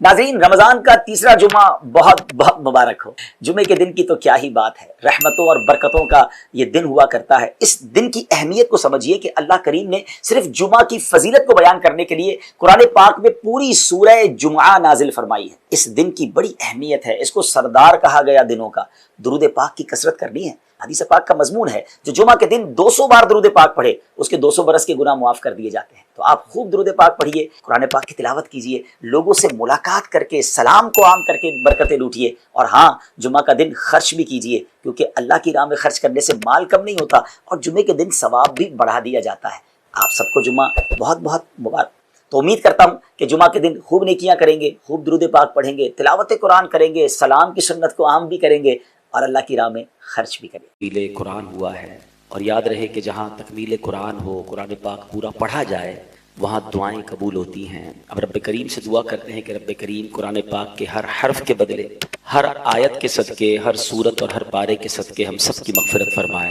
ناظرین، رمضان کا تیسرا جمعہ بہت بہت مبارک ہو۔ جمعے کے دن کی تو کیا ہی بات ہے، رحمتوں اور برکتوں کا یہ دن ہوا کرتا ہے۔ اس دن کی اہمیت کو سمجھیے کہ اللہ کریم نے صرف جمعہ کی فضیلت کو بیان کرنے کے لیے قرآن پاک میں پوری سورہ جمعہ نازل فرمائی ہے۔ اس دن کی بڑی اہمیت ہے، اس کو سردار کہا گیا دنوں کا۔ درود پاک کی کثرت کرنی ہے۔ حدیث پاک کا مضمون ہے جو جمعہ کے دن 200 بار درود پاک پڑھے اس کے 200 برس کے گناہ معاف کر دیے جاتے ہیں۔ تو آپ خوب درود پاک پڑھیے، قرآن پاک کی تلاوت کیجیے، لوگوں سے ملاقات کر کے سلام کو عام کر کے برکتیں لوٹیے، اور ہاں، جمعہ کا دن خرچ بھی کیجیے، کیونکہ اللہ کی راہ میں خرچ کرنے سے مال کم نہیں ہوتا اور جمعے کے دن ثواب بھی بڑھا دیا جاتا ہے۔ آپ سب کو جمعہ بہت بہت مبارک۔ تو امید کرتا ہوں کہ جمعہ کے دن خوب نیکیاں کریں گے، خوب درود پاک پڑھیں گے، تلاوت قرآن کریں گے، سلام کی سنت کو عام بھی کریں گے اور اللہ کی راہ میں خرچ بھی کریں گے۔ تکمیل قرآن ہوا ہے، اور یاد رہے کہ جہاں تکمیل قرآن ہو، قرآن پاک پورا پڑھا جائے، وہاں دعائیں قبول ہوتی ہیں۔ اب رب کریم سے دعا کرتے ہیں کہ رب کریم قرآن پاک کے ہر حرف کے بدلے، ہر آیت کے صدقے، ہر سورت اور ہر پارے کے صدقے ہم سب کی مغفرت فرمائے،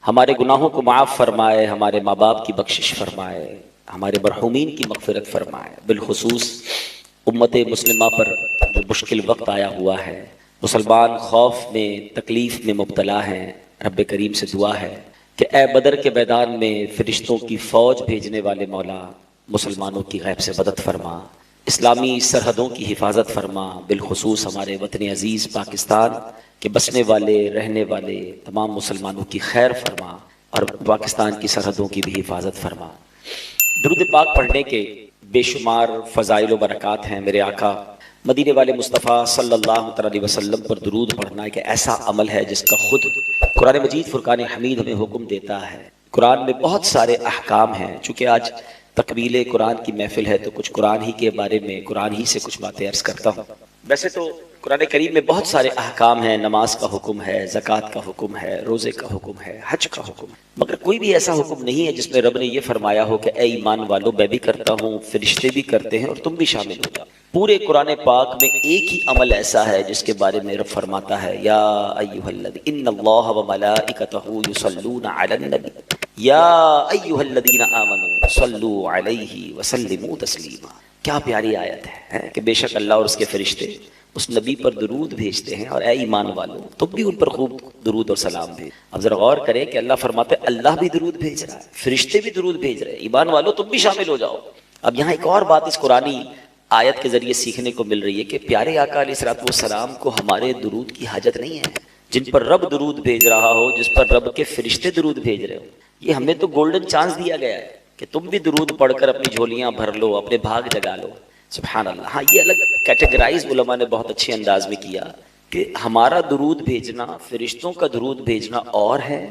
ہمارے گناہوں کو معاف فرمائے، ہمارے ماں باپ کی بخشش فرمائے، ہمارے مرحومین کی مغفرت فرمائے۔ بالخصوص امت مسلمہ پر جو مشکل وقت آیا ہوا ہے، مسلمان خوف میں، تکلیف میں مبتلا ہیں، رب کریم سے دعا ہے کہ اے بدر کے میدان میں فرشتوں کی فوج بھیجنے والے مولا، مسلمانوں کی غیب سے مدد فرما، اسلامی سرحدوں کی حفاظت فرما، بالخصوص ہمارے وطن عزیز پاکستان کے بسنے والے، رہنے والے تمام مسلمانوں کی خیر فرما، اور پاکستان کی سرحدوں کی بھی حفاظت فرما۔ درود پاک پڑھنے کے بے شمار فضائل و برکات ہیں۔ میرے آقا مدینے والے مصطفیٰ صلی اللہ علیہ وسلم پر درود پڑھنا ایک ایسا عمل ہے جس کا خود قرآن مجید فرقان حمید ہمیں حکم دیتا ہے۔ قرآن میں بہت سارے احکام ہیں، چونکہ آج تکمیل قرآن کی محفل ہے تو کچھ قرآن ہی کے بارے میں، قرآن ہی سے کچھ باتیں عرض کرتا ہوں۔ ویسے تو قرآن کریم میں بہت سارے احکام ہیں، نماز کا حکم ہے، زکوٰۃ کا حکم ہے، روزے کا حکم ہے، حج کا حکم ہے، مگر کوئی بھی ایسا حکم نہیں ہے جس میں رب نے یہ فرمایا ہو کہ اے ایمان والو، میں بھی کرتا ہوں، فرشتے بھی کرتے ہیں اور تم بھی شامل ہو جاؤ۔ پورے قرآن پاک میں ایک ہی عمل ایسا ہے جس کے بارے میں رب فرماتا ہے یا ایھا الذین ان اللہ وملائکتہ یصلون علی النبی یا ایھا الذین آمنوا صلوا علیہ وسلموا تسلیما۔ کیا پیاری آیت ہے کہ بے شک اللہ اور اس کے فرشتے اس نبی پر درود بھیجتے ہیں، اور اے ایمان والو تم بھی ان پر خوب درود اور سلام بھیج۔ اب ذرا غور کریں کہ اللہ فرماتے ہیں اللہ بھی درود بھیج رہا ہے، فرشتے بھی درود بھیج رہے ہیں، ایمان والو تم بھی شامل ہو جاؤ۔ اب یہاں ایک اور بات اس قرآنی آیت کے ذریعے سیکھنے کو مل رہی ہے کہ پیارے آقا علیہ الصلوۃ والسلام کو ہمارے درود کی حاجت نہیں ہے۔ جن پر رب درود بھیج رہا ہو، جس پر رب کے فرشتے درود بھیج رہے ہو، یہ ہمیں تو گولڈن چانس دیا گیا ہے کہ تم بھی درود پڑھ کر اپنی جھولیاں بھر لو، اپنے بھاگ جگا لو۔ سبحان اللہ۔ ہاں، یہ الگ کیٹیگرائز علماء نے بہت اچھے انداز میں کیا کہ ہمارا درود بھیجنا، فرشتوں کا درود بھیجنا اور ہے،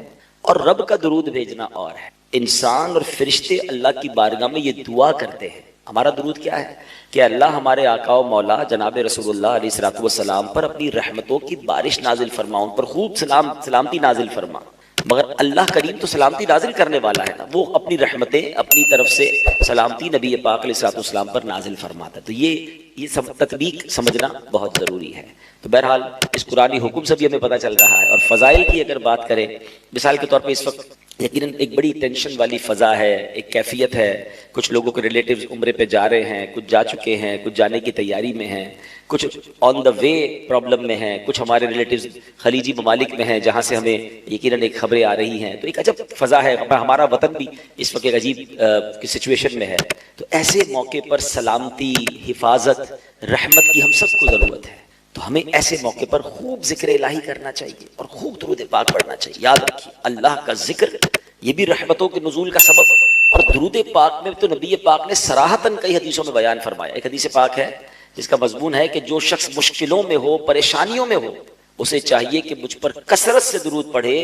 اور رب کا درود بھیجنا اور ہے۔ انسان اور فرشتے اللہ کی بارگاہ میں یہ دعا کرتے ہیں۔ ہمارا درود کیا ہے کہ اللہ ہمارے آقا و مولا جناب رسول اللہ علیہ الصلوۃ والسلام پر اپنی رحمتوں کی بارش نازل فرما، ان پر خوب سلامتی نازل فرما۔ مگر اللہ کریم تو سلامتی نازل کرنے والا ہے نا، وہ اپنی رحمتیں اپنی طرف سے سلامتی نبی پاک علیہ الصلوۃ والسلام پر نازل فرماتا ہے۔ تو یہ سب تطبیق سمجھنا بہت ضروری ہے۔ تو بہرحال اس قرآنی حکم سے بھی ہمیں پتہ چل رہا ہے۔ اور فضائل کی اگر بات کریں، مثال کے طور پہ اس وقت یقیناً ایک بڑی ٹینشن والی فضا ہے، ایک کیفیت ہے۔ کچھ لوگوں کے ریلیٹیوز عمرے پہ جا رہے ہیں، کچھ جا چکے ہیں، کچھ جانے کی تیاری میں ہیں، کچھ آن دا وے پرابلم میں ہیں، کچھ ہمارے ریلیٹیوز خلیجی ممالک میں ہیں جہاں سے ہمیں یقیناً ایک خبریں آ رہی ہیں۔ تو ایک عجب فضا ہے، ہمارا وطن بھی اس وقت ایک عجیب سچویشن میں ہے۔ تو ایسے موقع پر سلامتی، حفاظت، رحمت کی ہم سب کو ضرورت ہے۔ تو ہمیں ایسے موقع پر خوب ذکر الہی کرنا چاہیے اور خوب درود پاک پڑھنا چاہیے۔ یاد رکھیے، اللہ کا ذکر یہ بھی رحمتوں کے نزول کا سبب، اور درود پاک میں تو نبی پاک نے صراحتاً کئی حدیثوں میں بیان فرمایا۔ ایک حدیث پاک ہے جس کا مضمون ہے کہ جو شخص مشکلوں میں ہو، پریشانیوں میں ہو، اسے چاہیے کہ مجھ پر کثرت سے درود پڑھے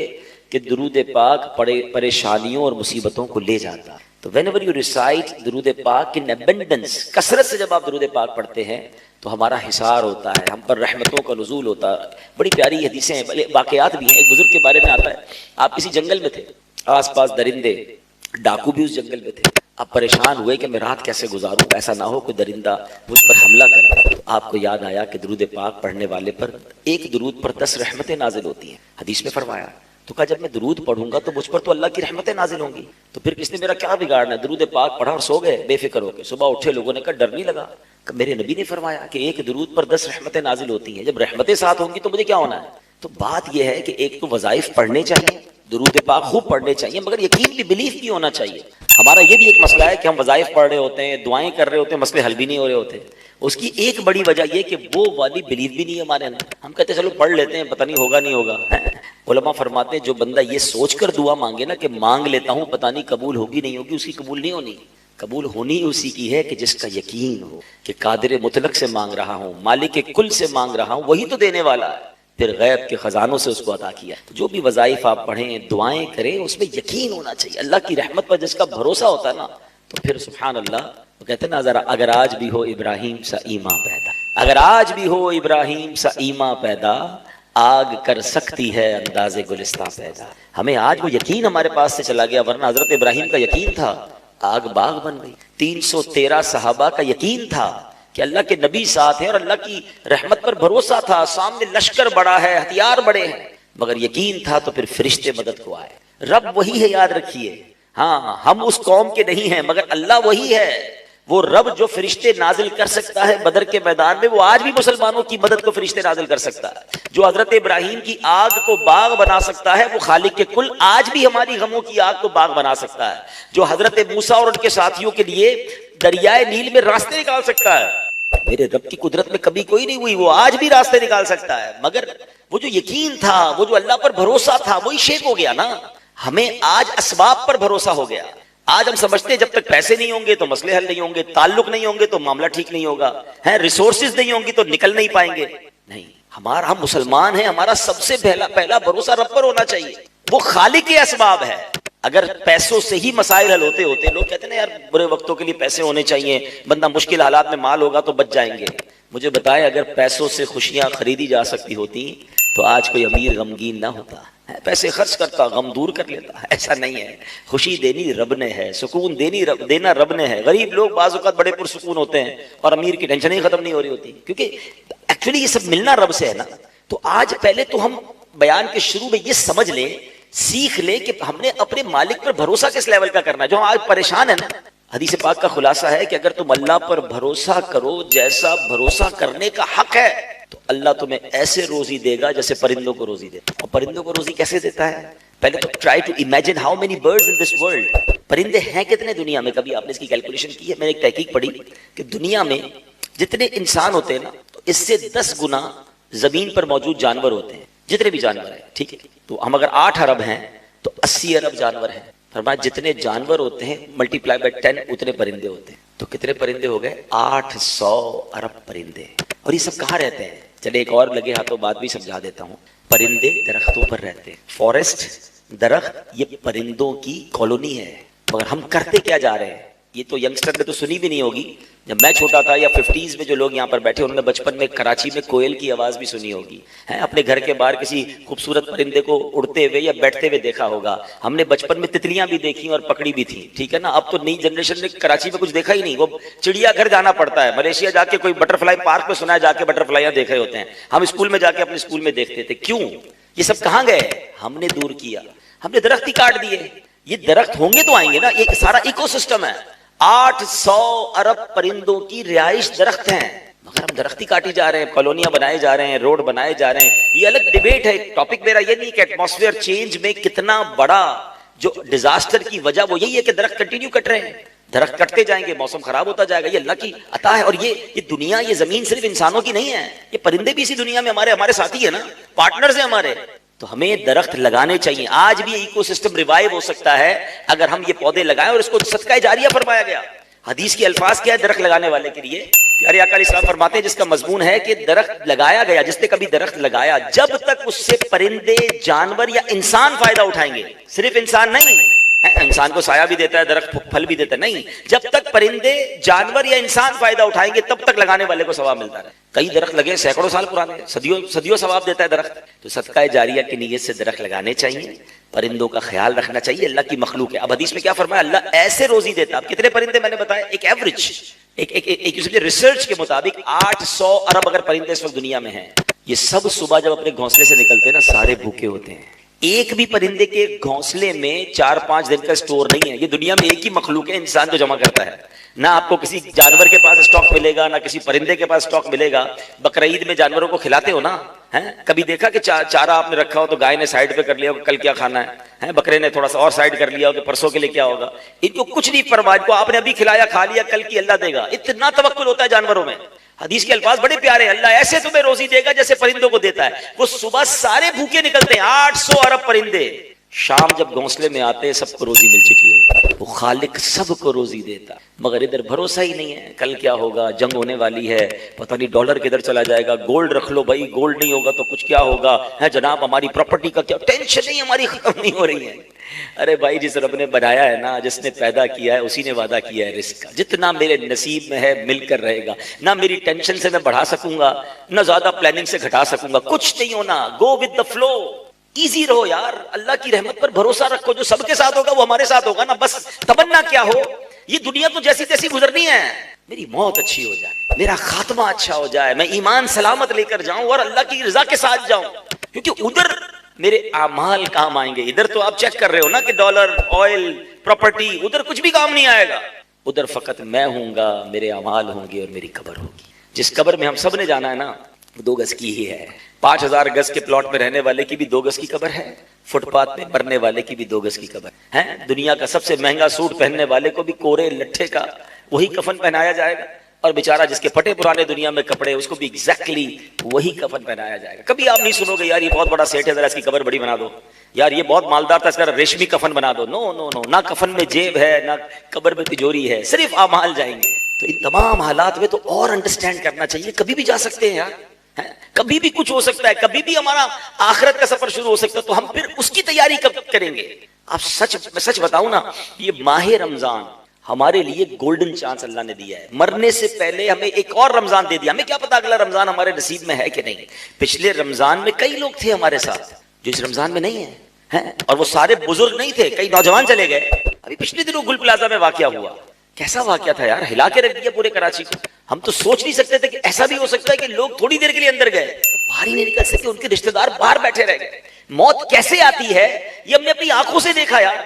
کہ درود پاک پریشانیوں اور مصیبتوں کو لے جاتا۔ تو whenever you recite درود پاک in abundance، کثرت سے جب آپ درود پاک پڑھتے ہیں تو ہمارا حصار ہوتا ہے، ہم پر رحمتوں کا نزول ہوتا ہے۔ بڑی پیاری حدیثیں ہیں، واقعات بھی ہیں۔ ایک بزرگ کے بارے میں آتا ہے، آپ کسی جنگل میں تھے، آس پاس درندے، ڈاکو بھی اس جنگل میں تھے، آپ پریشان ہوئے کہ میں رات کیسے گزاروں، ایسا نہ ہو کوئی درندہ مجھ پر حملہ کرے۔ تو آپ کو یاد آیا کہ درود پاک پڑھنے والے پر ایک درود پر 10 رحمتیں نازل ہوتی ہیں، حدیث میں فرمایا۔ تو کہا جب میں درود پڑھوں گا تو مجھ پر تو اللہ کی رحمتیں نازل ہوں گی، تو پھر اس نے میرا کیا بگاڑنا ہے؟ درود پاک پڑھا اور سو گئے بے فکر ہو کے. صبح اٹھے لوگوں نے کہا ڈر نہیں لگا؟ کہ میرے نبی نے فرمایا کہ ایک درود پر 10 رحمتیں نازل ہوتی ہیں، جب رحمتیں ساتھ ہوں گی تو مجھے کیا ہونا ہے؟ تو بات یہ ہے کہ ایک تو وظائف پڑھنے چاہیے، درود پاک خوب پڑھنے چاہیے، مگر یقین بھی، بلیف بھی ہونا چاہیے. ہمارا یہ بھی ایک مسئلہ ہے کہ ہم وظائف پڑھ رہے ہوتے ہیں، دعائیں کر رہے ہوتے ہیں، مسئلے حل بھی نہیں ہو رہے ہوتے. اس کی ایک بڑی وجہ یہ کہ وہ والی بلیف بھی نہیں ہے ہمارے اندر. ہم کہتے ہیں چلو پڑھ لیتے ہیں، پتہ نہیں ہوگا نہیں ہوگا. علماء فرماتے ہیں جو بندہ یہ سوچ کر دعا مانگے نا کہ مانگ لیتا ہوں پتہ نہیں قبول ہوگی نہیں ہوگی، اس کی قبول نہیں ہونی. قبول ہونی اسی کی ہے کہ جس کا یقین ہو کہ قادر مطلق سے مانگ رہا ہوں، مالک کل سے مانگ رہا ہوں، وہی تو دینے والا ہے، پھر غیب کے خزانوں سے اس کو عطا کیا. جو بھی وظائف آپ پڑھیں، دعائیں کریں، اس میں یقین ہونا چاہیے. اللہ کی رحمت پر جس کا بھروسہ ہوتا ہے نا تو پھر سبحان اللہ. وہ کہتے ہیں نا ذرا اگر آج بھی ہو ابراہیم سا ایمان پیدا، اگر آج بھی ہو ابراہیم سا ایمان پیدا، آگ کر سکتی ہے انداز گلستان پیدا. ہمیں آج وہ یقین ہمارے پاس سے چلا گیا، ورنہ حضرت ابراہیم کا یقین تھا، آگ باغ بن گئی. 313 صحابہ کا یقین تھا کہ اللہ کے نبی ساتھ ہیں اور اللہ کی رحمت پر بھروسہ تھا، سامنے لشکر بڑا ہے، ہتھیار بڑے ہیں، مگر یقین تھا تو پھر فرشتے مدد کو آئے. رب وہی ہے، یاد رکھیے. ہاں ہم اس قوم کے نہیں ہیں مگر اللہ وہی ہے. وہ رب جو فرشتے نازل کر سکتا ہے بدر کے میدان میں، وہ آج بھی مسلمانوں کی مدد کو فرشتے نازل کر سکتا ہے. جو حضرت ابراہیم کی آگ کو باغ بنا سکتا ہے، وہ خالق کے کل آج بھی ہماری غموں کی آگ کو باغ بنا سکتا ہے. جو حضرت موسیٰ اور ان کے ساتھیوں کے لیے دریائے نیل میں راستے نکال سکتا ہے، میرے رب کی قدرت میں کبھی کوئی نہیں ہوئی، وہ آج بھی راستے نکال سکتا ہے. مگر وہ جو یقین تھا، وہ جو اللہ پر بھروسہ تھا، وہی شیک ہو گیا نا. ہمیں آج اسباب پر بھروسہ ہو گیا. آج ہم سمجھتے ہیں جب تک پیسے نہیں ہوں گے تو مسئلے حل نہیں ہوں گے، تعلق نہیں ہوں گے تو معاملہ ٹھیک نہیں ہوگا، ریسورسز نہیں ہوں گی تو نکل نہیں پائیں گے. نہیں، ہم مسلمان ہیں، ہمارا سب سے پہلا بھروسہ رب پر ہونا چاہیے. وہ خالق کے اسباب ہے. اگر پیسوں سے ہی مسائل حل ہوتے لوگ کہتے ہیں نا یار برے وقتوں کے لیے پیسے ہونے چاہیے، بندہ مشکل حالات میں مال ہوگا تو بچ جائیں گے. مجھے بتائیں اگر پیسوں سے خوشیاں خریدی جا سکتی ہوتی تو آج کوئی امیر غمگین نہ ہوتا. پیسے خرچ کرتا، غم دور کر لیتا. ایسا نہیں ہے. خوشی دینی رب نے ہے، سکون دینا رب نے ہے. غریب لوگ بعض اوقات بڑے پرسکون ہوتے ہیں اور امیر کی ٹینشن ہی ختم نہیں ہو رہی ہوتی، کیونکہ ایکچولی یہ سب ملنا رب سے ہے نا. تو آج پہلے تو ہم بیان کے شروع میں یہ سمجھ لیں، سیکھ لیں کہ ہم نے اپنے مالک پر بھروسہ کس لیول کا کرنا ہے. جو ہم آج پریشان ہیں نا، حدیث پاک کا خلاصہ ہے کہ اگر تم اللہ پر بھروسہ کرو جیسا بھروسہ کرنے کا حق ہے تو اللہ تمہیں ایسے روزی دے گا جیسے پرندوں کو روزی دیتا. اور پرندوں کو روزی کیسے دیتا ہے؟ پہلے تو try to imagine how many birds in this world. پرندے ہیں کتنے دنیا میں؟ کبھی آپ نے اس کی کیلکولیشن کی ہے؟ میں نے ایک تحقیق پڑھی کہ دنیا میں جتنے انسان ہوتے ہیں نا تو اس سے 10 گنا زمین پر موجود جانور ہوتے ہیں، جتنے بھی جانور ہیں. ٹھیک ہے، تو ہم اگر 8 ارب ہیں تو 80 ارب جانور ہیں. فرمایا جتنے جانور ہوتے ہیں ملٹی پلائی بائی 10 اتنے پرندے ہوتے ہیں. تو کتنے پرندے ہو گئے؟ 800 ارب پرندے. اور یہ سب کہاں رہتے ہیں؟ چلے ایک اور لگے ہاتھوں بات بھی سمجھا دیتا ہوں. پرندے درختوں پر رہتے ہیں. فارسٹ، درخت، یہ پرندوں کی کالونی ہے. مگر ہم کرتے کیا جا رہے ہیں؟ یہ تو ینگسٹر نے تو سنی بھی نہیں ہوگی. جب میں چھوٹا تھا یا 50s میں جو لوگ یہاں پر بیٹھے انہوں نے بچپن میں کراچی میں کوئل کی آواز بھی سنی ہوگی. اپنے گھر کے باہر کسی خوبصورت پرندے کو اڑتے ہوئے یا بیٹھتے ہوئے دیکھا ہوگا. ہم نے بچپن میں تتلیاں بھی دیکھی اور پکڑی بھی تھی. ٹھیک ہے نا. اب تو نئی جنریشن نے کراچی میں کچھ دیکھا ہی نہیں. وہ چڑیا گھر جانا پڑتا ہے. ملیشیا جا کے کوئی بٹر فلائی پارک میں سنا ہے جا کے بٹر فلائیاں دیکھ رہے ہوتے ہیں. ہم اسکول میں جا کے اپنے اسکول میں دیکھتے تھے. کیوں؟ یہ سب کہاں گئے؟ ہم نے دور کیا. ہم نے درخت ہی کاٹ دیے. یہ درخت ہوں گے تو آئیں گے نا. یہ سارا ایکو سسٹم ہے. 800 ارب پرندوں کی رہائش درخت ہیں، مگر ہم درخت ہی کاٹی جا رہے ہیں، کالونیاں بنائے جا رہے ہیں، روڈ بنائے جا رہے ہیں. یہ الگ ڈیبیٹ ہے. ٹاپک میرا یہ نہیں کہ ایٹماسفیئر چینج میں کتنا بڑا جو ڈیزاسٹر کی وجہ وہ یہی ہے کہ درخت کنٹینیو کٹ رہے ہیں. درخت کٹتے جائیں گے، موسم خراب ہوتا جائے گا. یہ اللہ کی عطا ہے. اور یہ دنیا، یہ زمین صرف انسانوں کی نہیں ہے. یہ پرندے بھی اسی دنیا میں ہمارے ساتھی ہیں نا، پارٹنرز ہیں ہمارے. تو ہمیں درخت لگانے چاہیے. آج بھی ایکو سسٹم ریوائیو ہو سکتا ہے اگر ہم یہ پودے لگائیں. اور اس کو صدقہ جاریہ فرمایا گیا. حدیث کی الفاظ کیا ہے درخت لگانے والے کے لیے؟ پیارے آقا علیہ السلام فرماتے ہیں جس کا مضمون ہے کہ درخت لگایا گیا، جس نے کبھی درخت لگایا، جب تک اس سے پرندے، جانور یا انسان فائدہ اٹھائیں گے. صرف انسان نہیں، انسان کو سایہ بھی دیتا ہے درخت، پھل بھی دیتا ہے. نہیں، جب تک پرندے، جانور یا انسان فائدہ اٹھائیں گے تب تک لگانے والے کو ثواب ملتا ہے. کئی درخت لگے سینکڑوں سال پرانے، صدیوں ثواب دیتا ہے درخت. تو صدقہ جاریہ کی نیت سے درخت لگانے چاہیے. پرندوں کا خیال رکھنا چاہیے. اللہ کی مخلوق ہے. اب حدیث میں کیا فرمایا؟ اللہ ایسے روزی دیتا. اب کتنے پرندے میں نے بتایا؟ ایک ایوریج، ایک ریسرچ کے مطابق 800 ارب اگر پرندے اس وقت دنیا میں ہیں. یہ سب صبح جب اپنے گھونسلے سے نکلتے ہیں نا سارے بھوکے ہوتے ہیں. ایک بھی پرندے کے گھونسلے میں 4-5 دن کا اسٹور نہیں ہے. یہ دنیا میں ایک ہی مخلوق ہے انسان جو جمع کرتا ہے. نہ آپ کو کسی جانور کے پاس اسٹاک ملے گا، نہ کسی پرندے کے پاس اسٹاک ملے گا. بقرعید میں جانوروں کو کھلاتے ہو نا، کبھی دیکھا کہ چارہ آپ نے رکھا ہو تو گائے نے سائڈ پہ کر لیا ہو کل کیا کھانا ہے، بکرے نے تھوڑا سا اور سائڈ کر لیا ہو کہ پرسوں کے لیے کیا ہوگا. ان کو کچھ نہیں پرواہ، کو آپ نے ابھی کھلایا کھا لیا، کل کی اللہ دے گا. اتنا توکل ہوتا ہے جانوروں میں. حدیث کے الفاظ بڑے پیارے ہیں، اللہ ایسے تمہیں روزی دے گا جیسے پرندوں کو دیتا ہے. وہ صبح سارے بھوکے نکلتے ہیں، 800 ارب پرندے. شام جب گھونسلے میں آتے سب کو روزی مل چکی ہوتی. وہ خالق سب کو روزی دیتا، مگر ادھر بھروسہ ہی نہیں ہے. کل کیا ہوگا، جنگ ہونے والی ہے، پتہ نہیں ڈالر کدھر چلا جائے گا. گولڈ رکھ لو بھائی، گولڈ نہیں ہوگا تو کچھ کیا ہوگا ہے جناب. ہماری پراپرٹی کا کیا ٹینشن نہیں، ہماری ختم نہیں ہو رہی ہے. ارے بھائی، جس رب نے بنایا ہے نا، جس نے پیدا کیا ہے، اسی نے وعدہ کیا ہے رزق کا. جتنا میرے نصیب میں ہے مل کر رہے گا. نہ میری ٹینشن سے میں بڑھا سکوں گا، نہ زیادہ پلاننگ سے گھٹا سکوں گا. کچھ نہیں ہونا. Go with the flow. Easy رہو یار، اللہ کی رحمت پر بھروسہ رکھو. جو سب کے ساتھ ہوگا وہ ہمارے ساتھ ہوگا نا. بس تمنا کیا ہو، یہ دنیا تو جیسی تیسی گزرنی ہے. میری موت اچھی ہو جائے، میرا خاتمہ اچھا ہو جائے، میں ایمان سلامت لے کر جاؤں اور اللہ کی رضا کے ساتھ جاؤں. کیونکہ ادھر میرے اعمال کام آئیں گے. ادھر تو آپ چیک کر رہے ہو نا کہ ڈالر، آئل، پراپرٹی، ادھر کچھ بھی کام نہیں آئے گا. ادھر فقط میں ہوں گا، میرے اعمال ہوں گے اور میری قبر ہوگی. جس قبر میں ہم سب نے جانا ہے نا، 2 گز کی ہی ہے. 5000 گز کے پلاٹ میں رہنے والے کی بھی 2 گز کی قبر ہے. فٹ پاتھ میں مرنے والے کی بھی 2 گز کی قبر ہے. دنیا کا سب سے مہنگا سوٹ پہننے والے کو بھی کورے لٹھے کا وہی کفن پہنایا جائے گا. اور بیچارہ جس کے پھٹے پرانے دنیا میں کپڑے، اس کو بھی ایگزیکٹلی وہی کفن پہنایا جائے گا. کبھی آپ نہیں سنو گے یار یہ بہت بڑا سیٹ ہے، ذرا اس کی قبر بڑی بنا دو، یار یہ بہت مالدار تھا، اس کا ریشمی کفن بنا دو. نو نو نو، نہ کفن میں جیب ہے، نہ قبر میں تجوری ہے، صرف اعمال جائیں گے. تو ان تمام حالات میں تو اور انڈرسٹینڈ کرنا چاہیے. کبھی بھی جا سکتے ہیں یار، کبھی بھی کچھ ہو سکتا ہے، کبھی بھی ہمارا آخرت کا سفر شروع ہو سکتا ہے. تو ہم پھر اس کی تیاری کب کریں گے؟ آپ سچ بتاؤں نا، یہ ماہ رمضان ہمارے لیے گولڈن چانس اللہ نے دیا ہے. مرنے سے پہلے ہمیں ایک اور رمضان دے دیا. ہمیں کیا پتا اگلا رمضان ہمارے نصیب میں ہے کہ نہیں. پچھلے رمضان میں کئی لوگ تھے ہمارے ساتھ جو اس رمضان میں نہیں ہیں، اور وہ سارے بزرگ نہیں تھے، کئی نوجوان چلے گئے. ابھی پچھلے دنوں گل پلازا میں واقعہ ہوا. کیسا واقعہ تھا یار، ہلا کے رکھ دیا پورے کراچی کو. ہم تو سوچ نہیں سکتے تھے کہ ایسا بھی ہو سکتا ہے کہ لوگ تھوڑی دیر کے لیے اندر گئے، باہر ہی نہیں نکل سکے، ان کے رشتہ دار باہر بیٹھے رہ گئے. موت کیسے آتی ہے یہ ہم نے اپنی آنکھوں سے دیکھا یار،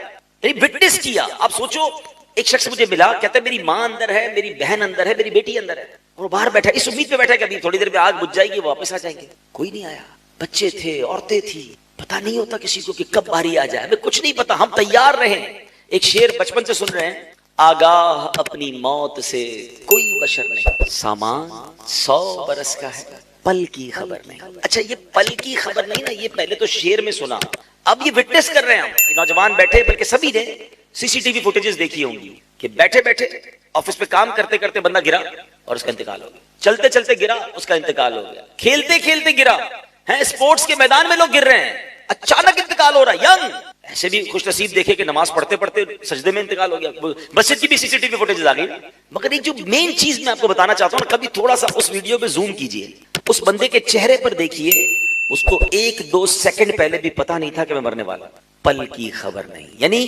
یعنی وٹنس کیا. آپ سوچو، ایک شخص مجھے ملا، کہتا ہے میری ماں اندر ہے، میری بہن اندر ہے، میری بیٹی اندر ہے، اور وہ باہر بیٹھا ہے، اس امید پہ بیٹھا ہے کہ ابھی تھوڑی دیر میں آگ بجھ جائے گی، واپس آ جائیں گے. کوئی نہیں آیا. بچے تھے، عورتیں تھی، پتہ نہیں ہوتا کسی کو کہ کب باری آ جائے. ہمیں کچھ نہیں پتا، ہم تیار رہیں. ایک شعر بچپن سے سن رہے ہیں، آگاہ اپنی موت سے کوئی بشر نہیں، سامان 100 برس کا ہے، پل کی خبر نہیں. اچھا یہ پل کی خبر نہیں نا، یہ پہلے تو شعر میں سنا، اب یہ وٹنس کر رہے ہیں ہم. نوجوان بیٹھے، بلکہ سبھی نے CCTV فوٹیجز دیکھی ہوں گی کہ بیٹھے بیٹھے آفس پہ کام کرتے کرتے بندہ گرا اور اس کا انتقال ہو گیا. چلتے چلتے گرا، اس کا انتقال ہو گیا. کھیلتے کھیلتے گرا، اسپورٹس کے میدان میں لوگ گر رہے ہیں، اچانک انتقال ہو رہا ہے. ینگ ایسے بھی خوش نصیب دیکھے کہ نماز پڑھتے پڑھتے سجدے میں انتقال ہو گیا. مسجد کی بھی CCTV فوٹیجز آ گئی. مگر ایک جو مین چیز میں آپ کو بتانا چاہتا ہوں نا، کبھی تھوڑا سا اس ویڈیو پہ زوم کیجئے، اس بندے کے چہرے پر دیکھیے، اس کو 1-2 سیکنڈ پہلے بھی پتا نہیں تھا کہ میں مرنے والا. پل کی خبر نہیں، یعنی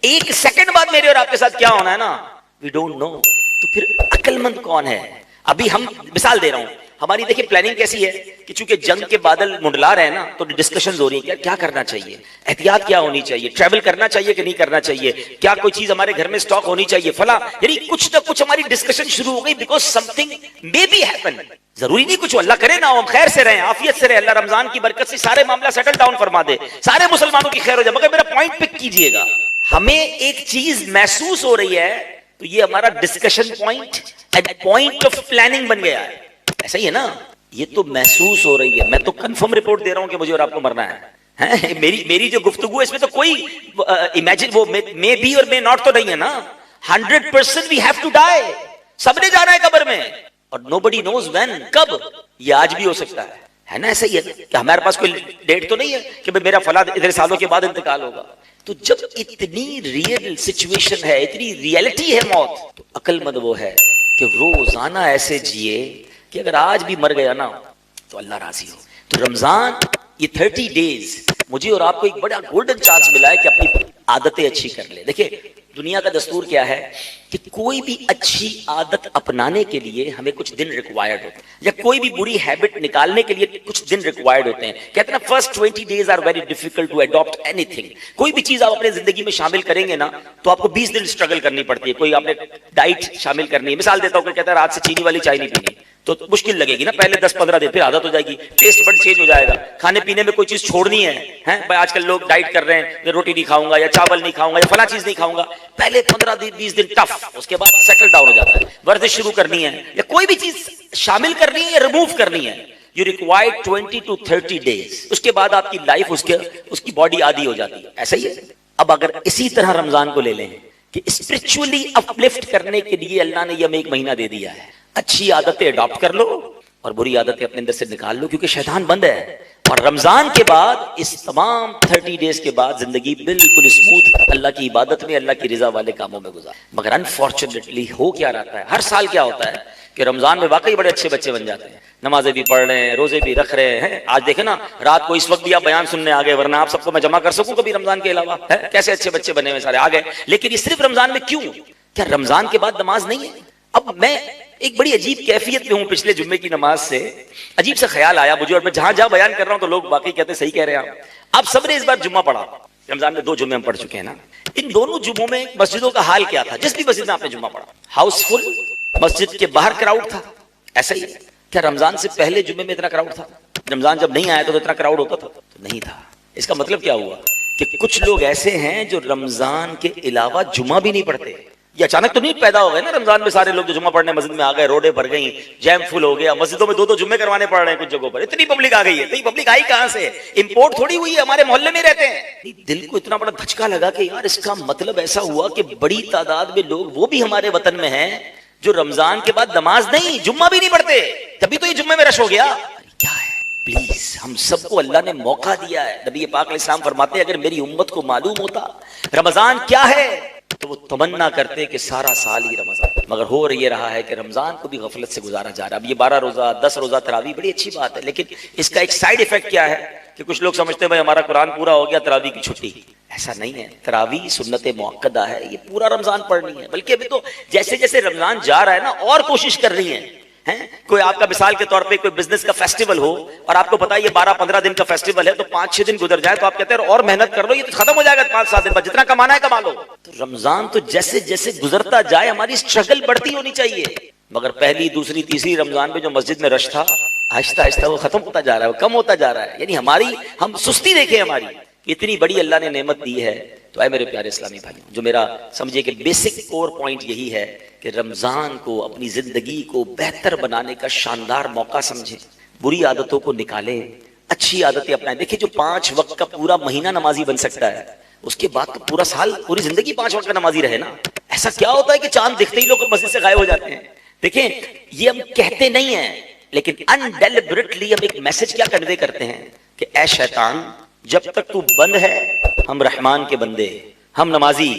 1 سیکنڈ بعد میرے اور آپ کے ساتھ کیا ہونا ہے نا، وی ڈونٹ نو. تو پھر عقل مند کون ہے؟ ابھی ہم مثال دے رہا ہوں، ہماری دیکھیں پلاننگ کیسی ہے کہ چونکہ جنگ کے بادل منڈلا رہے ہیں نا، تو ڈسکشنز ہو رہی ہیں کیا کرنا چاہیے، احتیاط کیا ہونی چاہیے، ٹریول کرنا چاہیے کہ نہیں کرنا چاہیے، کیا کوئی چیز ہمارے گھر میں سٹاک ہونی چاہیے، فلاں. یعنی کچھ نہ کچھ ہماری ڈسکشن شروع ہو گئی، because something may be happen. ضروری نہیں کچھ، اللہ کرے نا ہم خیر سے رہیں، عافیت سے رہیں، اللہ رمضان کی برکت سے سارے معاملہ سیٹل ڈاؤن فرما دے، سارے مسلمانوں کی خیر ہو جائے. مگر میرا پوائنٹ پک کیجئے گا، ہمیں ایک چیز محسوس ہو رہی ہے تو یہ ہمارا discussion point eight point of planning بن گیا ہے. ایسا ہی ہے نا، یہ تو محسوس ہو رہی ہے. میں تو کنفرم رپورٹ دے رہا ہوں کہ مجھے اور آپ کو مرنا ہے. میری جو گفتگو ہے اس میں تو کوئی امیجن وہ مے بی اور مے ناٹ تو نہیں ہے نا. 100% we have to die. سب نے جانا ہے قبر میں، اور nobody knows when، کب. یہ آج بھی ہو سکتا ہے نا. ایسا ہی ہے کہ ہمارے پاس کوئی ڈیٹ تو نہیں ہے کہ میرا فلاں اتنے سالوں کے بعد انتقال ہوگا. تو جب اتنی ریئل سچویشن ہے، اتنی ریئلٹی ہے موت، تو عقل مند وہ ہے کہ روزانہ ایسے جیے کہ اگر آج بھی مر گیا نا تو اللہ راضی ہو. تو رمضان یہ 30 ڈیز مجھے اور آپ کو ایک بڑا گولڈن چانس ملا ہے کہ اپنی عادتیں اچھی کر لیں. دیکھیں دنیا کا دستور کیا ہے کہ کوئی بھی اچھی عادت اپنانے کے لیے ہمیں کچھ دن ریکوائرڈ ہوتے ہیں، یا کوئی بھی بری ہیبٹ نکالنے کے لیے کچھ دن ریکوائرڈ ہوتے ہیں. کہتے ہیں نا first 20 days are very difficult to adopt anything. کوئی بھی چیز آپ اپنے زندگی میں شامل کریں گے نا تو آپ کو 20 دن اسٹرگل کرنی پڑتی ہے. کوئی آپ نے ڈائٹ شامل کرنی ہے، مثال دیتا ہوں کہ کہتا ہے رات سے چینی والی چائے نہیں پینی، تو مشکل لگے گی نا پہلے 10-15 دن، پھر عادت ہو جائے گی، ٹیسٹ بڑ چینج ہو جائے گا. کھانے پینے میں کوئی چیز چھوڑنی ہے بھائی، آج کل لوگ ڈائٹ کر رہے ہیں، روٹی نہیں کھاؤں گا یا چاول نہیں کھاؤں گا یا فلاں چیز نہیں کھاؤں گا، پہلے 15-20 دن ٹف، اس کے بعد سیٹل ڈاؤن ہو جاتا ہے. ورزش شروع کرنی ہے یا کوئی بھی چیز شامل کرنی ہے یا ریموو کرنی ہے، یو ریکوائر 20 to 30 days. اس کے بعد آپ کی لائف اس کی باڈی عادی ہو جاتی ہے. ایسا ہی ہے. اب اگر اسی طرح رمضان کو لے لیں کہ اسپرچولی اپلفٹ کرنے کے لیے اللہ نے یہ ہمیں 1 مہینہ دے دیا ہے، اچھی عادتیں اڈاپٹ کر لو اور بری عادتیں اپنے اندر سے نکال لو، کیونکہ شیطان بند ہے. اور رمضان کے بعد اس تمام 30 ڈیز کے بعد زندگی بالکل اسموتھ اللہ کی عبادت میں، اللہ کی رضا والے کاموں میں گزار. مگر انفارچونیٹلی ہو کیا رہتا ہے، ہر سال کیا ہوتا ہے کہ رمضان میں واقعی بڑے اچھے بچے بن جاتے ہیں، نمازیں بھی پڑھ رہے ہیں، روزے بھی رکھ رہے ہیں. آج دیکھیں نا رات کو اس وقت بھی آپ بیان سننے آ گئے، ورنہ آپ سب کو میں جمع کر سکوں کبھی رمضان کے علاوہ. کیسے اچھے بچے بنے ہوئے سارے آ گئے. لیکن یہ صرف رمضان میں کیوں؟ کیا رمضان کے بعد نماز نہیں ہے؟ اب میں ایک بڑی عجیب کیفیت میں ہوں. پچھلے جمعے کی نماز سے عجیب سا خیال آیا مجھے، اور میں جہاں جہاں بیان کر رہا ہوں تو لوگ باقی کہتے ہیں صحیح کہہ رہے ہیں آپ سب نے اس بار جمعہ پڑھا. رمضان میں 2 جمعے ہم پڑھ چکے ہیں نا. ان دونوں جمعوں میں مسجدوں کا حال کیا تھا؟ جس بھی مسجد میں آپ نے جمعہ پڑھا ہاؤس فل، مسجد کے باہر کراؤڈ تھا. ایسا ہی کیا رمضان سے پہلے جمعے میں اتنا کراؤڈ تھا؟ رمضان جب نہیں آیا تو اتنا کراؤڈ ہوتا تھا؟ تو نہیں تھا. اس کا مطلب کیا ہوا کہ کچھ لوگ ایسے ہیں جو رمضان کے علاوہ جمعہ بھی نہیں پڑھتے. یہ اچانک تو نہیں پیدا ہو گئے نا رمضان میں سارے لوگ جو جمعہ پڑھنے مسجد میں آ گئے، روڈیں بھر گئیں، جیم فل ہو گیا، مسجدوں میں 2 جمعے کروانے پڑ رہے ہیں کچھ جگہوں پر. اتنی پبلک آ گئی ہے. تو یہ پبلک آئی کہاں سے؟ امپورٹ تھوڑی ہوئی ہے، ہمارے محلے میں رہتے ہیں. دل کو اتنا بڑا دھچکا لگا کہ یار اس کا مطلب ایسا ہوا کہ بڑی تعداد میں لوگ وہ بھی ہمارے وطن میں ہیں جو رمضان کے بعد نماز نہیں، جمعہ بھی نہیں پڑھتے. تبھی تو یہ جمعے میں رش ہو گیا. کیا ہے؟ پلیز ہم سب کو اللہ نے موقع دیا ہے. نبی پاک علیہ السلام فرماتے ہیں اگر میری امت کو معلوم ہوتا رمضان کیا ہے تو وہ تمنا کرتے کہ سارا سال ہی رمضان. مگر ہو یہ رہا ہے کہ رمضان کو بھی غفلت سے گزارا جا رہا ہے. اب یہ 12 روزہ 10 روزہ تراویح بڑی اچھی بات ہے، لیکن اس کا ایک سائیڈ ایفیکٹ کیا ہے کہ کچھ لوگ سمجھتے ہیں بھائی ہمارا قرآن پورا ہو گیا تراویح کی چھٹی. ایسا نہیں ہے. تراویح سنت موقدہ ہے، یہ پورا رمضان پڑھنی ہے. بلکہ ابھی تو جیسے جیسے رمضان جا رہا ہے نا اور کوشش کر رہی ہیں. کوئی آپ کا مثال کے طور پہ کوئی بزنس کا فیسٹیول ہو اور آپ کو پتا ہے یہ 12-15 دن کا فیسٹیول ہے، تو 5-6 دن گزر جائے تو آپ کہتے ہیں اور محنت کر لو، یہ تو ختم ہو جائے گا 5-7 دن بعد، جتنا کمانا ہے کما لو. تو رمضان تو جیسے جیسے گزرتا جائے ہماری اسٹرگل بڑھتی ہونی چاہیے. مگر پہلی دوسری تیسری رمضان میں جو مسجد میں رش تھا آہستہ آہستہ وہ ختم ہوتا جا رہا ہے، وہ کم ہوتا جا رہا ہے. یعنی ہم سستی دیکھیں ہماری اتنی بڑی اللہ نے نعمت دی ہے. تو اے میرے پیارے اسلامی بھائی، جو میرا سمجھے کہ بیسک کور پوائنٹ یہی ہے کہ رمضان کو اپنی زندگی کو بہتر بنانے کا شاندار موقع سمجھیں. بری عادتوں کو نکالیں، اچھی عادتیں اپنائیں. دیکھیں جو 5 وقت کا پورا مہینہ نمازی بن سکتا ہے، اس کے بعد تو پورا سال پوری زندگی 5 وقت کا نمازی رہے نا. ایسا کیا ہوتا ہے کہ چاند دکھتے ہی لوگ مسجد سے غائب ہو جاتے ہیں؟ دیکھیں یہ ہم کہتے نہیں ہیں، لیکن انڈیلیبریٹلی ہم ایک میسج کیا کنوے کرتے ہیں کہ اے شیطان جب تک تو بند ہے ہم رحمان کے بندے، ہم نمازی،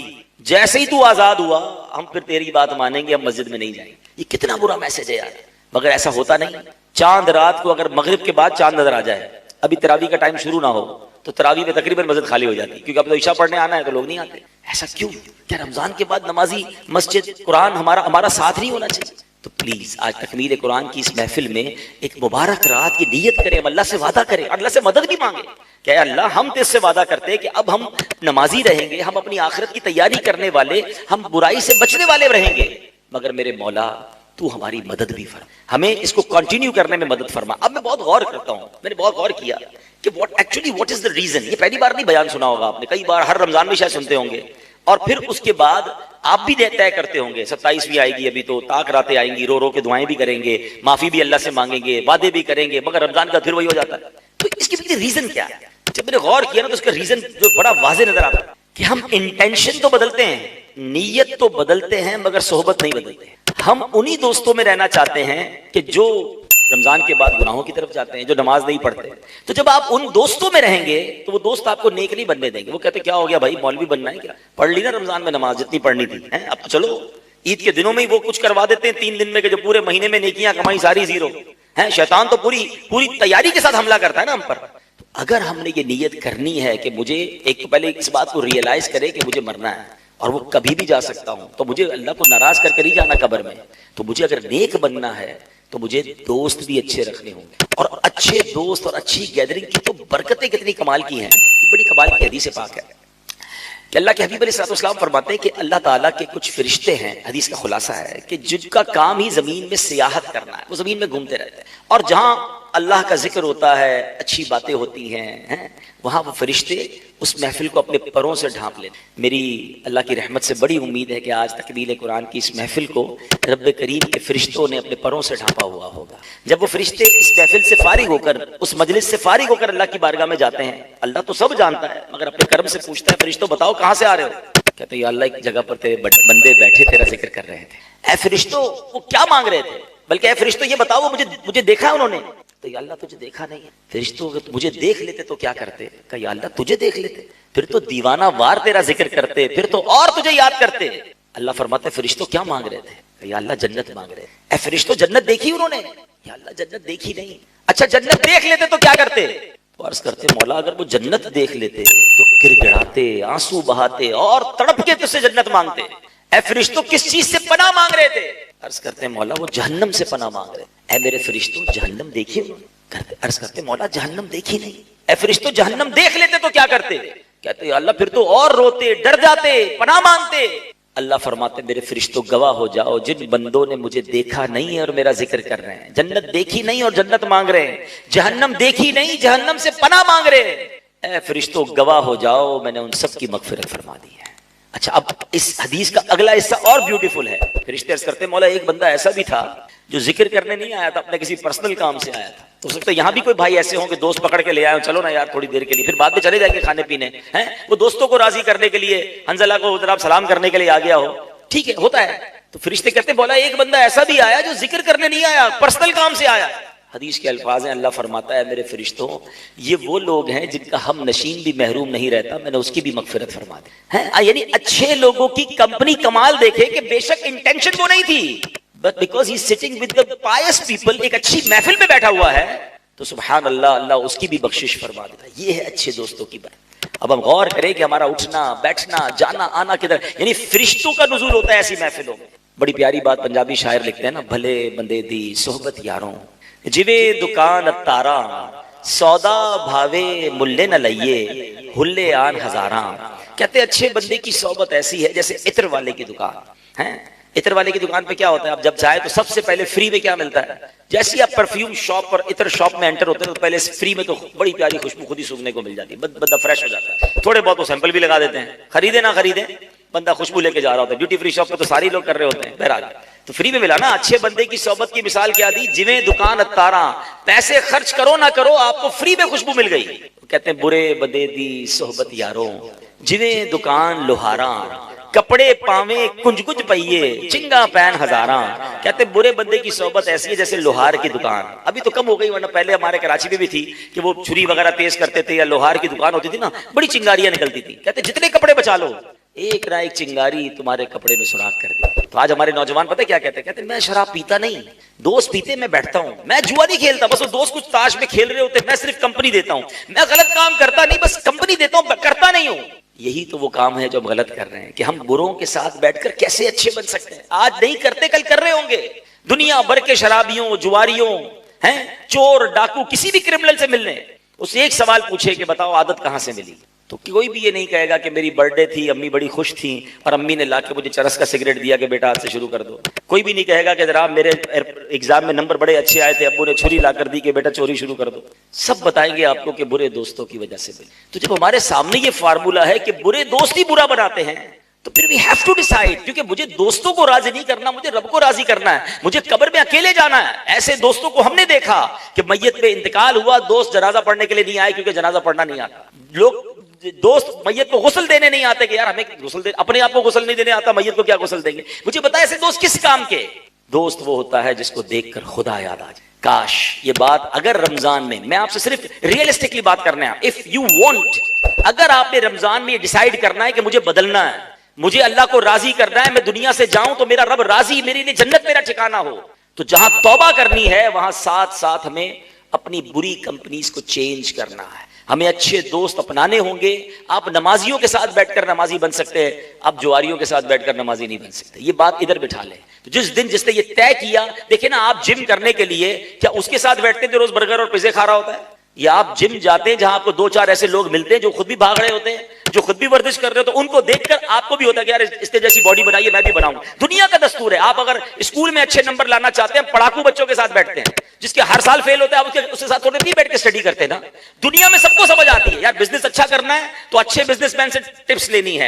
جیسے ہی تو آزاد ہوا ہم پھر تیری بات مانیں گے، ہم مسجد میں نہیں جائیں گے. یہ کتنا برا میسج ہے یار. مگر ایسا ہوتا نہیں. چاند رات کو اگر مغرب کے بعد چاند نظر آ جائے، ابھی تراویح کا ٹائم شروع نہ ہو، تو تراویح میں تقریباً مسجد خالی ہو جاتی ہے، کیونکہ اب تو عشاء پڑھنے آنا ہے تو لوگ نہیں آتے. ایسا کیوں؟ کیا رمضان کے بعد نمازی مسجد قرآن ہمارا ساتھ نہیں ہونا چاہیے؟ تو پلیز آج تکمیل قرآن کی اس محفل میں ایک مبارک رات کی نیت کریں، ہم اللہ سے وعدہ کریں، اللہ سے مدد بھی مانگیں کہ اے اللہ ہم تجھ سے وعدہ کرتے ہیں کہ اب ہم نمازی رہیں گے، ہم اپنی آخرت کی تیاری کرنے والے، ہم برائی سے بچنے والے رہیں گے. مگر میرے مولا تو ہماری مدد بھی فرما، ہمیں اس کو کنٹینیو کرنے میں مدد فرما. اب میں بہت غور کرتا ہوں، میں نے بہت غور کیا کہ what is the reason. یہ پہلی بار نہیں بیان سنا ہوگا آپ نے، کئی بار ہر رمضان میں شاید سنتے ہوں گے. اور پھر اس کے بعد آپ بھی طے کرتے ہوں گے 27ویں آئے گی ابھی تو تاک راتیں آئیں گی، رو رو کے دعائیں بھی کریں گے، معافی بھی اللہ سے مانگیں گے، وعدے بھی کریں گے، مگر رمضان کا پھر وہی ہو جاتا ہے. تو اس کے پیچھے ریزن کیا ہے؟ جب میں نے غور کیا نا تو اس کا ریزن جو بڑا واضح نظر آتا ہے کہ ہم انٹینشن تو بدلتے ہیں، نیت تو بدلتے ہیں، مگر صحبت نہیں بدلتے. ہم انہی دوستوں میں رہنا چاہتے ہیں کہ جو رمضان کے بعد گناہوں کی طرف جاتے ہیں، جو نماز نہیں پڑھتے. تو جب آپ ان دوستوں میں رہیں گے تو وہ دوست آپ کو نیک نہیں بننے دیں گے. وہ کہتے کیا ہو گیا بھائی، مولوی بننا ہے کیا؟ پڑھ لی نا رمضان میں نماز جتنی پڑھنی تھی، اب تو چلو عید کے دنوں میں ہی وہ کچھ کروا دیتے ہیں 3 دن میں کہ جو پورے مہینے میں نیکیاں کمائی ساری زیرو. شیطان تو پوری تیاری کے ساتھ حملہ کرتا ہے نا ہم پر. اگر ہم نے یہ نیت کرنی ہے کہ مجھے ایک تو پہلے اس بات کو ریئلائز کرے کہ مجھے مرنا ہے، اور وہ کبھی بھی جا سکتا ہوں، تو مجھے اللہ کو ناراض کر نہیں جانا قبر میں. تو مجھے اگر نیک بننا ہے تو مجھے دوست بھی اچھے رکھنے ہوں گے. اور اچھے دوست اور اچھی گیدرنگ کی تو برکتیں کتنی کمال کی ہیں. بڑی کمال کی حدیث پاک ہے کہ اللہ کے حبیب علیہ الصلوۃ والسلام فرماتے ہیں کہ اللہ تعالیٰ کے کچھ فرشتے ہیں، حدیث کا خلاصہ ہے کہ جن کا کام ہی زمین میں سیاحت کرنا ہے، وہ زمین میں گھومتے رہتے ہیں، اور جہاں اللہ کا ذکر ہوتا ہے، اچھی باتیں ہوتی ہیں، وہاں وہ فرشتے اس محفل کو اپنے پروں سے ڈھانپ لیتے. میری اللہ کی رحمت سے بڑی امید ہے کہ آج تکمیل قرآن کی اس محفل کو رب کریم کے فرشتوں نے اپنے پروں سے ڈھانپا ہوا ہوگا. جب وہ فرشتے اس محفل سے فارغ ہو کر، اس مجلس سے فارغ ہو کر اللہ کی بارگاہ میں جاتے ہیں، اللہ تو سب جانتا ہے مگر اپنے کرم سے پوچھتا ہے فرشتوں بتاؤ کہاں سے آ رہے ہو؟ کہتے ہیں یا اللہ ایک جگہ پر تیرے بندے بیٹھے تیرا ذکر کر رہے تھے. اے فرشتوں وہ کیا مانگ رہے تھے؟ بلکہ اے فرشتوں یہ بتاؤ وہ مجھے دیکھا ہے انہوں نے؟ تو یا اللہ تجھے دیکھا نہیں ہے. فرشتوں اگر مجھے دیکھ لیتے تو کیا کرتے؟ کہ یا اللہ تجھے دیکھ لیتے پھر تو دیوانہ وار تیرا ذکر کرتے، پھر تو اور تجھے یاد کرتے. اللہ فرماتے فرشتوں کیا مانگ رہے تھے؟ کہ یا اللہ جنت مانگ رہے. اے فرشتوں جنت دیکھی انہوں نے؟ یا اللہ جنت دیکھی نہیں. اچھا جنت دیکھ لیتے تو کیا کرتے؟ تو عرض کرتے مولا اگر وہ جنت دیکھ لیتے تو گر گڑاتے، آنسو بہاتے اور تڑپ کے تجھ سے جنت مانگتے. اے فرشتوں کس چیز سے پناہ مانگ رہے تھے؟ عرض کرتے مولا وہ جہنم سے پناہ مانگ رہے. اے میرے فرشتوں جہنم دیکھی؟ عرض کرتے مولا جہنم دیکھی نہیں. اے فرشتوں جہنم دیکھ لیتے تو کیا کرتے؟ کہتے اللہ پھر تو اور روتے، ڈر جاتے، پناہ مانگتے. اللہ فرماتے میرے فرشتوں گواہ ہو جاؤ جن بندوں نے مجھے دیکھا نہیں ہے اور میرا ذکر کر رہے ہیں، جنت دیکھی نہیں اور جنت مانگ رہے ہیں، جہنم دیکھی نہیں جہنم سے پناہ مانگ رہے ہیں، اے فرشتوں گواہ ہو جاؤ میں نے ان سب کی مغفرت فرما دی ہے. اچھا اب اس حدیث کا اگلا حصہ اور بیوٹیفل ہے. فرشتے عرض کرتے مولا ایک بندہ ایسا بھی تھا جو ذکر کرنے نہیں آیا تھا، اپنے کسی پرسنل کام سے آیا تھا. تو ہو سکتا ہے یہاں بھی کوئی بھائی ایسے ہوں کہ دوست پکڑ کے لے آئے چلو نا یار تھوڑی دیر کے لیے، پھر بعد میں چلے جائیں گے کھانے پینے ہیں. وہ دوستوں کو راضی کرنے کے لیے، حنزلہ کو جناب سلام کرنے کے لیے آ گیا ہو، ٹھیک ہے ہوتا ہے. تو فرشتے کہتے بولا ایک بندہ ایسا بھی آیا جو ذکر کرنے نہیں آیا، پرسنل کام سے آیا. حدیث کے الفاظ ہیں اللہ فرماتا ہے میرے فرشتوں یہ وہ لوگ ہیں جن کا ہم نشین بھی محروم نہیں رہتا، میں نے اس کی بھی مغفرت فرما دی ہے. یعنی اچھے لوگوں کی کمپنی کمال دیکھے کہ بے شک انٹینشن وہ نہیں تھی، but because he is sitting with the pious people, ایک اچھی محفل میں بیٹھا ہوا ہے تو سبحان اللہ اللہ اس کی بھی بخشش فرما دیتا ہے. یہ ہے اچھے دوستوں کی بات. اب ہم غور کریں کہ ہمارا اٹھنا بیٹھنا جانا آنا کدھر، یعنی فرشتوں کا نزول ہوتا ہے ایسی محفلوں میں. بڑی پیاری بات پنجابی شاعر لکھتے ہیں نا، بھلے بندے دی صحبت یاروں جوے دکان تارا سودا بھاوے ملے نہ لئیے ہلے آن ہزاراں. کہتے اچھے بندے کی صحبت ایسی ہے جیسے عطر والے کی دکان ہے. عطر والے کی دکان پہ کیا ہوتا ہے، آپ جب جائے تو سب سے پہلے فری میں کیا ملتا ہے؟ جیسے ہی آپ پرفیوم شاپ پر عطر شاپ میں انٹر ہوتے ہیں تو پہلے فری میں تو بڑی پیاری خوشبو خود ہی سونگنے کو مل جاتی ہے، بندہ فریش ہو جاتا ہے. تھوڑے بہت وہ سیمپل بھی لگا دیتے ہیں، خریدے نہ خریدے بندہ خوشبو لے کے جا رہا ہوتا ہے. ڈیوٹی فری شاپ پہ تو ساری لوگ کر رہے ہوتے ہیں. بہرحال تو فری میں ملا نا. اچھے بندے کی صحبت کی مثال کیا دی؟ جویں دکان اتاراں، پیسے خرچ کرو نہ کرو آپ کو فری میں خوشبو مل گئی. کہتے ہیں برے بندے دی صحبت یاروں جویں دکان لوہاراں کپڑے پاویں کنج کنج پئیے چنگا پین ہزاراں. کہتے برے بندے کی صحبت ایسی ہے جیسے لوہار کی دکان. ابھی تو کم ہو گئی ورنہ پہلے ہمارے کراچی میں بھی تھی کہ وہ چھری وغیرہ تیز کرتے تھے یا لوہار کی دکان ہوتی تھی نا، بڑی چنگاریاں نکلتی تھی. کہتے جتنے کپڑے بچا لو ایک نہ ایک چنگاری تمہارے کپڑے میں سراخ کر دے. تو آج ہمارے نوجوان پتہ کیا کہتے ہیں؟ کہتے ہیں میں شراب پیتا نہیں، دوست پیتے میں بیٹھتا ہوں، میں جوا نہیں کھیلتا، بس وہ دوست کچھ تاش میں کھیل رہے ہوتے میں صرف کمپنی دیتا ہوں، میں غلط کام کرتا نہیں بس کمپنی دیتا ہوں، کرتا نہیں ہوں. یہی تو وہ کام ہے جو ہم غلط کر رہے ہیں کہ ہم بروں کے ساتھ بیٹھ کر کیسے اچھے بن سکتے ہیں. آج نہیں کرتے کل کر رہے ہوں گے. دنیا بھر کے شرابیوں جواریوں ہیں چور ڈاکو کسی بھی کرمنل سے ملنے اس سے ایک سوال پوچھے کہ بتاؤ عادت کہاں سے ملی، تو کوئی بھی یہ نہیں کہے گا کہ میری برتھ ڈے تھی امی بڑی خوش تھیں اور امی نے لا کے مجھے چرس کا سگریٹ دیا کہ بیٹا آج سے شروع کر دو. کوئی بھی نہیں کہے گا کہ جناب میرے ایگزام میں نمبر بڑے اچھے آئے تھے ابو نے چھری لا کر دی کہ بیٹا چوری شروع کر دو. سب بتائیں گے آپ کو کہ برے دوستوں کی وجہ سے ملی. تو جب ہمارے سامنے یہ فارمولا ہے کہ برے دوست ہی برا بناتے ہیں تو پھر وی ہیو ٹو ڈیسائیڈ، کیونکہ مجھے دوستوں کو راضی نہیں کرنا، مجھے رب کو راضی کرنا ہے. مجھے قبر میں اکیلے جانا ہے. ایسے دوستوں کو ہم نے دیکھا کہ میت میں انتقال ہوا، دوست جنازہ پڑھنے کے لیے نہیں آئے کیونکہ جنازہ پڑھنا نہیں آتا. لوگ دوست میت کو غسل دینے نہیں آتے کہ یار ہمیں غسل دے، اپنے آپ کو غسل نہیں دینے آتا، میت کو کیا غسل دیں گے. مجھے بتا ایسے دوست کس کام کے؟ دوست وہ ہوتا ہے جس کو دیکھ کر خدا یاد آ جائے. کاش یہ بات اگر رمضان میں آپ سے صرف ریئلسٹکلی بات کرنا ہے، اف یو وانٹ، اگر آپ نے رمضان میں یہ ڈیسائیڈ کرنا ہے کہ مجھے بدلنا ہے، مجھے اللہ کو راضی کرنا ہے، میں دنیا سے جاؤں تو میرا رب راضی، میرے لیے جنت میرا ٹھکانہ ہو، تو جہاں توبہ کرنی ہے وہاں ساتھ ساتھ ہمیں اپنی بری کمپنیز کو چینج کرنا ہے. ہمیں اچھے دوست اپنانے ہوں گے. آپ نمازیوں کے ساتھ بیٹھ کر نمازی بن سکتے ہیں, آپ جواریوں کے ساتھ بیٹھ کر نمازی نہیں بن سکتے. یہ بات ادھر بٹھا لیں. تو جس دن جس نے یہ طے کیا, دیکھیں نا, آپ جم کرنے کے لیے کیا اس کے ساتھ بیٹھتے ہیں جو روز برگر اور پیزے کھا رہا ہوتا ہے, یا آپ جم جاتے ہیں جہاں آپ کو 2-4 ایسے لوگ ملتے ہیں جو خود بھی بھاگ رہے ہوتے ہیں, جو خود بھی ورزش کر رہے ہوتے ہیں, ان کو دیکھ کر آپ کو بھی ہوتا ہے کہ یار اس نے جیسی باڈی بنائی ہے میں بھی بناؤں. دنیا کا دستور ہے. آپ اگر اسکول میں اچھے نمبر لانا چاہتے ہیں, پڑھاکو بچوں کے ساتھ بیٹھتے ہیں, جس کے ہر سال فیل ہوتے ہیں, آپ اس کے ساتھ تھوڑے نہیں بیٹھ کے اسٹڈی کرتے نا. دنیا میں سب کو سمجھ آتی ہے یار بزنس اچھا کرنا ہے تو اچھے بزنس مین سے ٹپس لینی ہے.